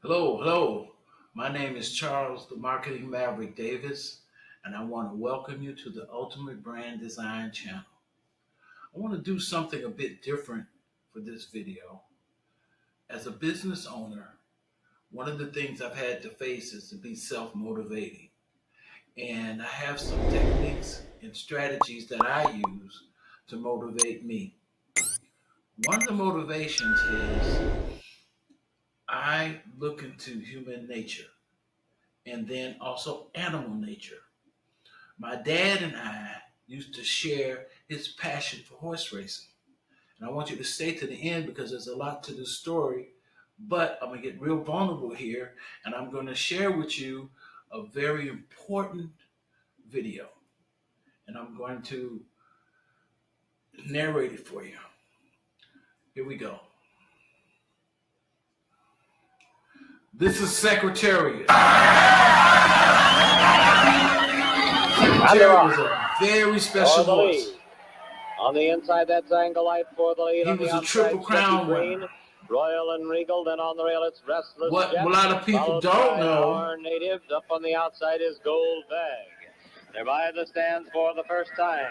Hello, hello. My name is Charles, the Marketing Maverick Davis, and I want to welcome you to the Ultimate Brand Design channel. I want to do something a bit different for this video. As a business owner, one of the things I've had to face is to be self-motivating. And I have some techniques and strategies that I use to motivate me. One of the motivations is I look into human nature and then also animal nature. My dad and I used to share his passion for horse racing. And I want you to stay to the end because there's a lot to this story. But I'm going to get real vulnerable here and I'm going to share with you a very important video. And I'm going to narrate it for you. Here we go. This is Secretariat. Secretariat was a very special horse. On the inside, that's Angle Light for the lead. He was a Triple Crown winner. Royal and Regal, then on the rail, it's Restless What Jet, a lot of people don't know. Our Native, up on the outside is Gold Bag. They're by the stands for the first time.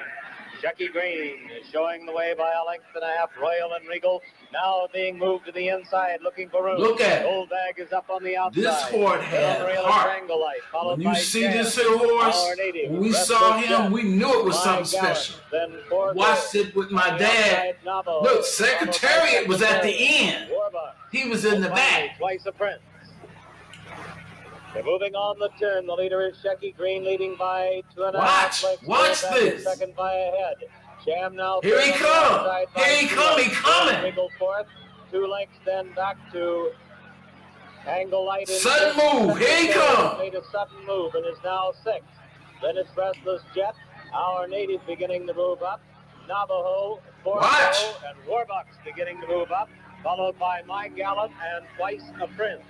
Chucky Green is showing the way by a length and a half. Royal and Regal now being moved to the inside, looking for room. Look at Gold Bag is up on the outside. this horse had heart. When you see this horse, when we saw him, we knew it was something special. Watched it with my dad. Look, Secretariat was at the end. He was in the back. Twice a Prince. They're moving on the turn. The leader is Shecky Green, leading by 2.5 lengths. Watch this. Second by a head. Sham now. Here he comes. Here he comes. He coming. Wriggle fourth. 2 lengths, then back to Angle Light. Sudden move. Here he comes. Made a sudden move and is now 6th. Then it's Restless Jet. Our Native beginning to move up. Navajo, Bordeaux, and Warbucks beginning to move up. Followed by My Gallant and Twice a Prince.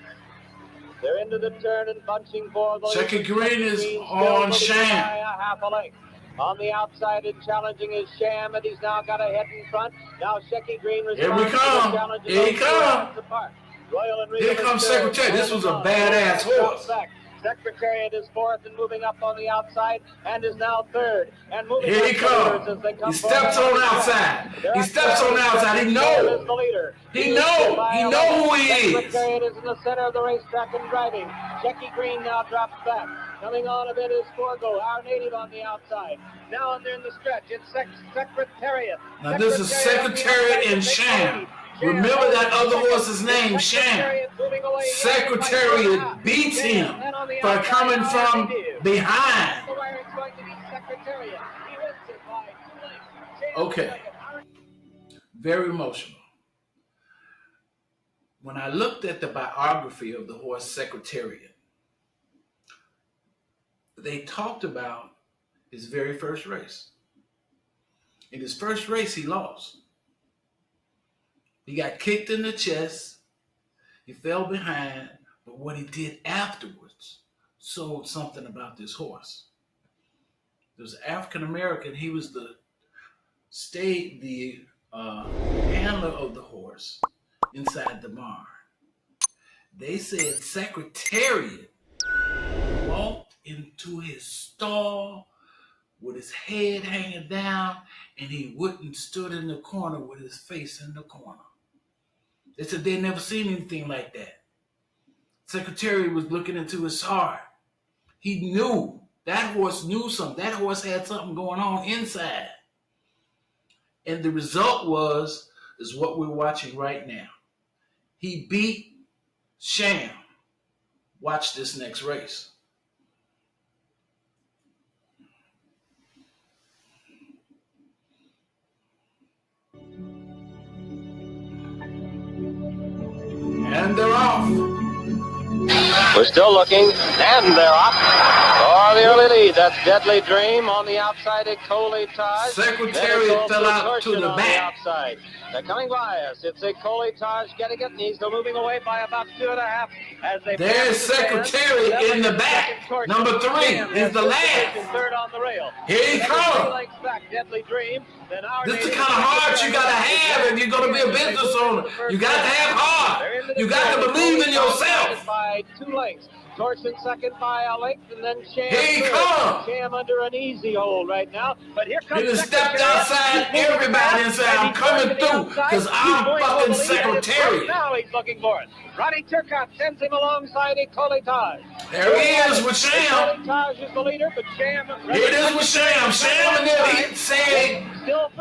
They're into the turn and punching for the Shecky Green is on Sham. Half a length. On the outside and challenging is Sham, and he's now got a head in front. Now Shecky Green responds. Here we come. Here he come. Here comes Secretariat. This was a badass horse. Secretariat is 4th and moving up on the outside and is now 3rd. And moving here he comes. He steps on outside. He steps on outside. He knows. He knows. He knows who he is. Secretariat is in the center of the racetrack and driving. Shecky Green now drops back. Coming on a bit is Forgo, Our Native on the outside. Now and they're in the stretch. It's Secretariat. Now this is Secretariat and Sham. Remember that other horse's name, Sham. Secretariat beats him for coming from behind. Okay. Very emotional. When I looked at the biography of the horse Secretariat, they talked about his very first race. In his first race, he lost. He got kicked in the chest. He fell behind. But what he did afterwards sold something about this horse. There was an African American. He was the handler of the horse inside the barn. They said Secretariat walked into his stall with his head hanging down, and he wouldn't stood in the corner with his face in the corner. They said they'd never seen anything like that. Secretariat was looking into his heart. He knew. That horse knew something. That horse had something going on inside. And the result is what we're watching right now. He beat Sham. Watch this next race. And they're off. We're still looking, and they're off. For the early lead, that's Deadly Dream on the outside. Coley Taj. Secretariat fell out to the back. They're coming by us. It's a Coletage getting it, and he's still moving away by about 2.5 as they There's Secretary in the back. Number 3 is the last. Third on the rail. Here he comes. Deadly Dream. This is the kind of heart you gotta have if you're gonna be a business owner. You got to have heart. You got to believe in yourself. By 2 lengths. Torsen second by a length, and then Sham. Here he comes. Sham under an easy hold right now. But here comes. He done stepped outside everybody and said, "I'm coming through because I'm fucking Secretary." Now he's looking for it. Roddy Turcotte sends him alongside a Coletage. There he is with Sham. Coletage is the leader, but Sham. Here it is with Sham. Sham and them, he said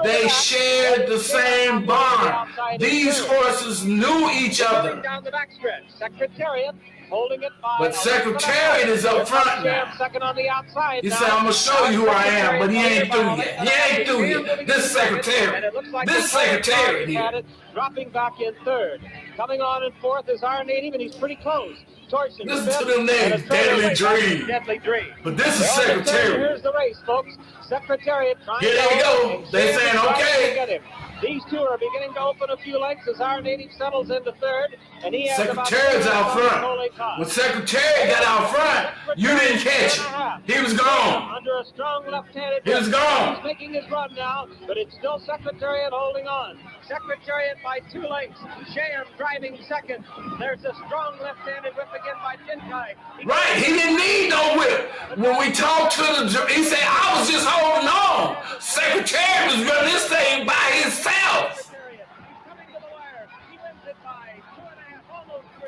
they shared the same barn. These horses knew each other. Down the backstretch. Secretariat holding it by. But Secretariat is up front now. Second on the outside. He said, "I'm gonna show you who I am," but he ain't through yet. He ain't through yet. This Secretariat. This Secretariat here. Dropping back in third. Coming on in fourth is our native, and he's pretty close. Torsen. Listen to them names, Deadly Dream. Deadly Dream. But this is Secretariat. Here's the race, folks. Secretariat trying Here they go. They saying, okay. These two are beginning to open a few lengths as our native settles into third, and he has Secretariat's out front. When Secretariat got out front, you didn't catch him. He was gone. Under a strong left-handed. He was gone. He's making his run now, but it's still Secretariat holding on. Secretariat by 2 lengths. Sham driving second. There's a strong left-handed whip again by Jinkai. Right, he didn't need no whip. When we talked to the, he said, "I was just holding on." Secretariat was running this thing by himself.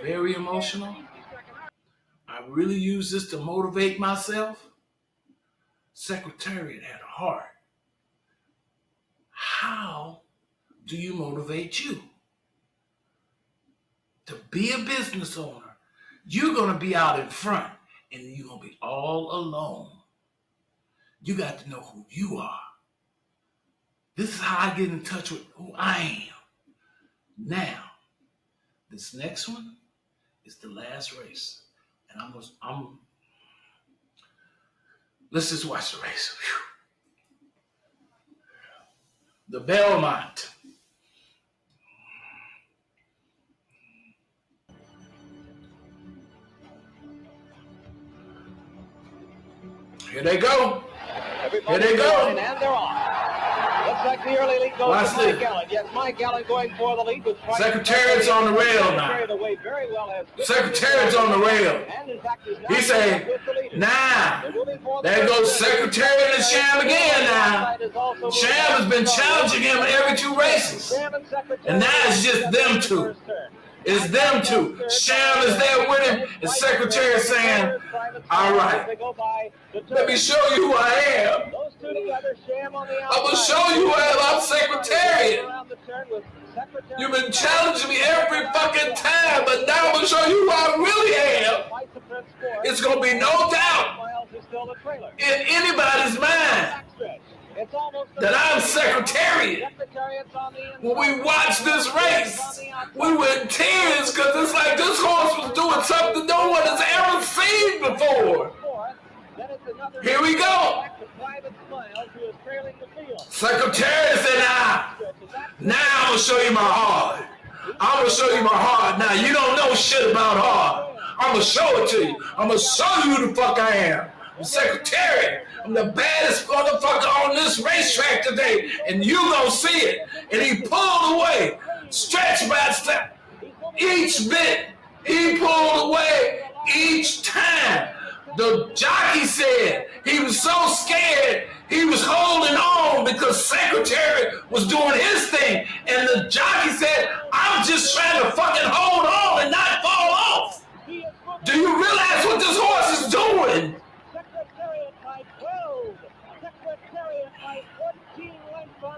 Very emotional. I really use this to motivate myself. Secretariat had a heart. How do you motivate you? To be a business owner, you're going to be out in front and you're going to be all alone. You got to know who you are. This is how I get in touch with who I am. Now, this next one is the last race. And let's just watch the race. Whew. The Belmont. Here they go. Here they go. And they're off. Looks like the early lead goes Watch to Mike this. Allen. Yes, Mike Allen going for the lead. Secretariat's on the rail now. Secretariat's on the rail. He say, "Nah, there goes Secretariat and Sham again now." Sham has been challenging him in every 2 races. And now it's just them two. It's them two. Sham is there with him, and Secretariat saying, "All right, let me show you who I am. I'm going to show you who I am. I'm Secretariat. You've been challenging me every fucking time, but now I'm going to show you who I really am." It's going to be no doubt in anybody's mind that I'm Secretariat. When we watched this race, we were in tears because it's like this horse was doing something no one has ever seen before. Here we go. Secretariat said, now I'm going to show you my heart. I'm going to show you my heart. Now, you don't know shit about heart. I'm going to show it to you. I'm going to show you who the fuck I am. I'm Secretariat. I'm the baddest motherfucker on this racetrack today, and you gonna see it. And he pulled away, stretch by step. Each bit, he pulled away each time. The jockey said he was so scared, he was holding on because Secretariat was doing his thing. And the jockey said, "I'm just trying to fucking hold on and not fall off." Do you realize what this horse is doing?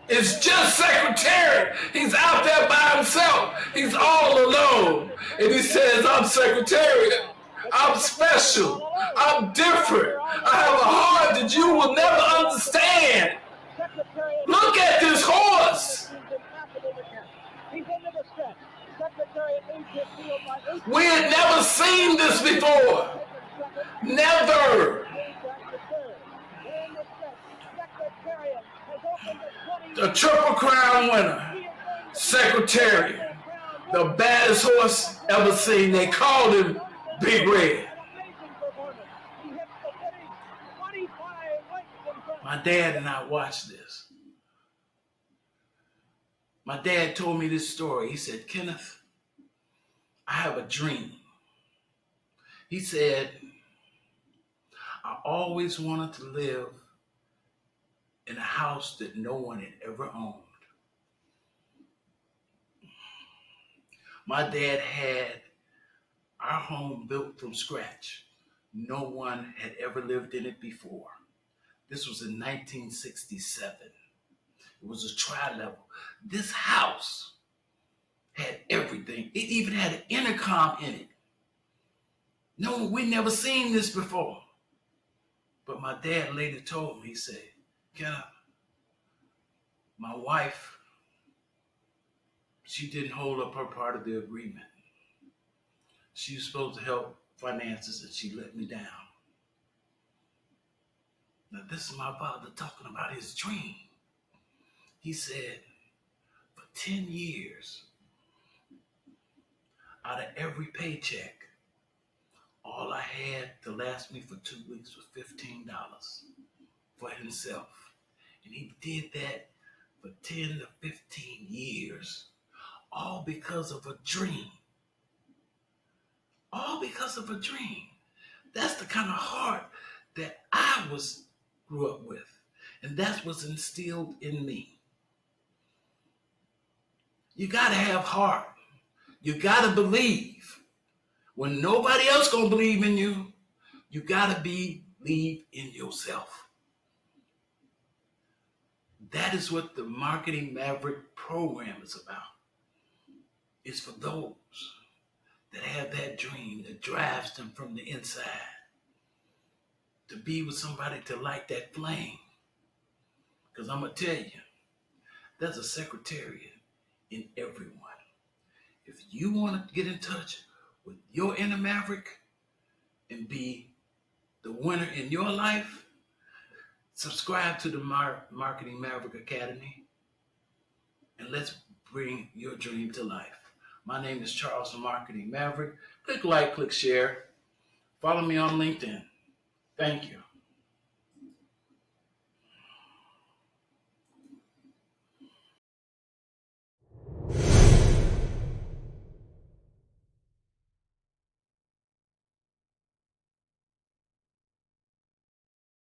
It's just Secretariat. He's out there by himself. He's all alone. And he says, "I'm Secretariat. I'm special. I'm different. I have a heart that you will never understand." Look at this horse. We had never seen this before. Never. The Triple Crown winner. secretary, the baddest horse ever seen. They called him Big Red. My dad and I watched this. My dad told me this story. He said, Kenneth, I have a dream. He said, I always wanted to live in a house that no one had ever owned. My dad had our home built from scratch. No one had ever lived in it before. This was in 1967. It was a tri-level. This house had everything. It even had an intercom in it. No, we never seen this before. But my dad later told me, he said, Kenneth, my wife, she didn't hold up her part of the agreement. She was supposed to help finances and she let me down. Now this is my father talking about his dream. He said, for 10 years, out of every paycheck, all I had to last me for 2 weeks was $15 for himself. And he did that for 10 to 15 years, all because of a dream. All because of a dream. That's the kind of heart that I grew up with. And that's what's instilled in me. You gotta have heart. You gotta believe. When nobody else gonna believe in you, you gotta believe in yourself. That is what the Marketing Maverick program is about. It's for those that have that dream that drives them from the inside. To be with somebody to light that flame. Because I'm going to tell you, there's a secretariat in everyone. If you want to get in touch with your inner maverick and be the winner in your life, subscribe to the Marketing Maverick Academy and let's bring your dream to life. My name is Charles, the Marketing Maverick. Click like, click share. Follow me on LinkedIn. Thank you.